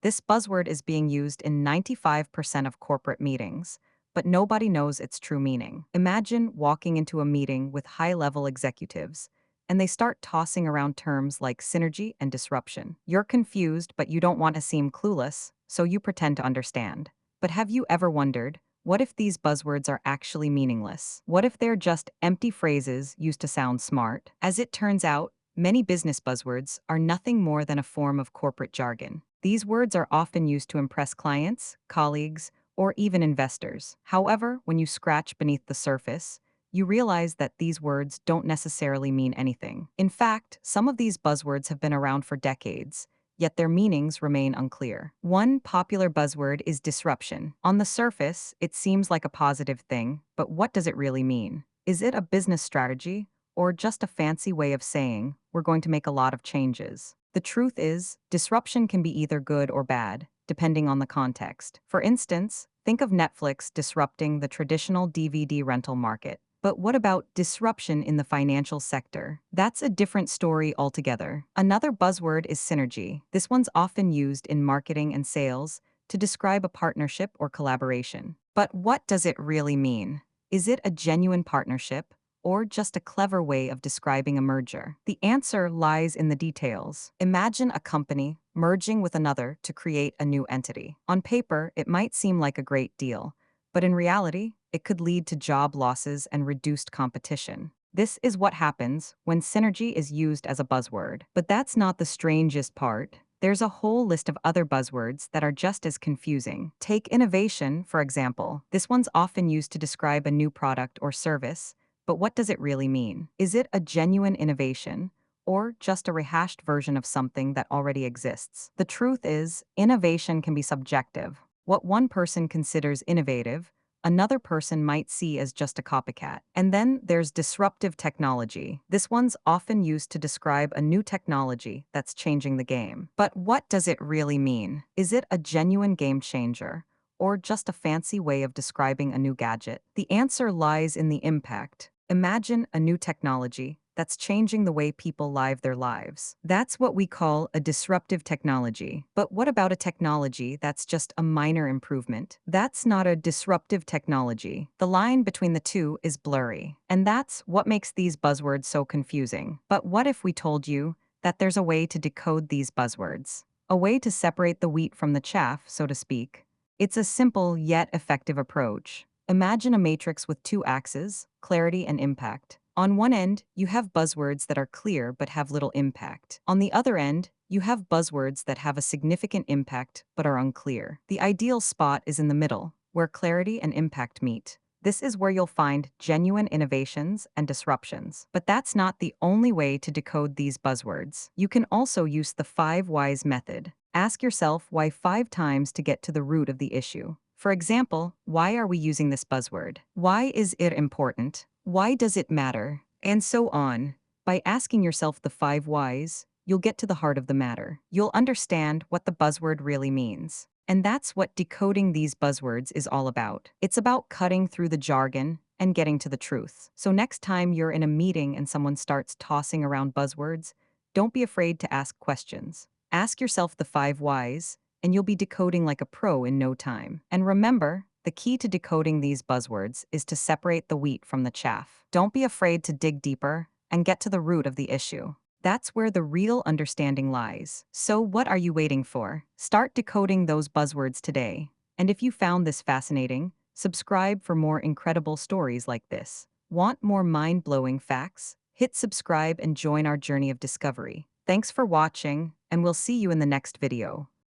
This buzzword is being used in 95% of corporate meetings, but nobody knows its true meaning. Imagine walking into a meeting with high-level executives, and they start tossing around terms like synergy and disruption. You're confused, but you don't want to seem clueless, so you pretend to understand. But have you ever wondered, what if these buzzwords are actually meaningless? What if they're just empty phrases used to sound smart? As it turns out, many business buzzwords are nothing more than a form of corporate jargon. These words are often used to impress clients, colleagues, or even investors. However, when you scratch beneath the surface, you realize that these words don't necessarily mean anything. In fact, some of these buzzwords have been around for decades, yet their meanings remain unclear. One popular buzzword is disruption. On the surface, it seems like a positive thing, but what does it really mean? Is it a business strategy, or just a fancy way of saying, we're going to make a lot of changes? The truth is, disruption can be either good or bad, depending on the context. For instance, think of Netflix disrupting the traditional DVD rental market. But what about disruption in the financial sector? That's a different story altogether. Another buzzword is synergy. This one's often used in marketing and sales to describe a partnership or collaboration. But what does it really mean? Is it a genuine partnership, or just a clever way of describing a merger? The answer lies in the details. Imagine a company merging with another to create a new entity. On paper, it might seem like a great deal, but in reality, it could lead to job losses and reduced competition. This is what happens when synergy is used as a buzzword. But that's not the strangest part. There's a whole list of other buzzwords that are just as confusing. Take innovation, for example. This one's often used to describe a new product or service, but what does it really mean? Is it a genuine innovation, or just a rehashed version of something that already exists? The truth is, innovation can be subjective. What one person considers innovative, another person might see as just a copycat. And then there's disruptive technology. This one's often used to describe a new technology that's changing the game. But what does it really mean? Is it a genuine game changer, or just a fancy way of describing a new gadget? The answer lies in the impact. Imagine a new technology that's changing the way people live their lives. That's what we call a disruptive technology. But what about a technology that's just a minor improvement? That's not a disruptive technology. The line between the two is blurry. And that's what makes these buzzwords so confusing. But what if we told you that there's a way to decode these buzzwords? A way to separate the wheat from the chaff, so to speak. It's a simple yet effective approach. Imagine a matrix with two axes, clarity and impact. On one end, you have buzzwords that are clear but have little impact. On the other end, you have buzzwords that have a significant impact but are unclear. The ideal spot is in the middle, where clarity and impact meet. This is where you'll find genuine innovations and disruptions. But that's not the only way to decode these buzzwords. You can also use the 5 whys method. Ask yourself why 5 times to get to the root of the issue. For example, why are we using this buzzword? Why is it important? Why does it matter? And so on. By asking yourself the 5 whys, you'll get to the heart of the matter. You'll understand what the buzzword really means. And that's what decoding these buzzwords is all about. It's about cutting through the jargon and getting to the truth. So next time you're in a meeting and someone starts tossing around buzzwords, don't be afraid to ask questions. Ask yourself the 5 whys, and you'll be decoding like a pro in no time. And remember, the key to decoding these buzzwords is to separate the wheat from the chaff. Don't be afraid to dig deeper and get to the root of the issue. That's where the real understanding lies. So what are you waiting for? Start decoding those buzzwords today. And if you found this fascinating, subscribe for more incredible stories like this. Want more mind-blowing facts? Hit subscribe and join our journey of discovery. Thanks for watching, and we'll see you in the next video.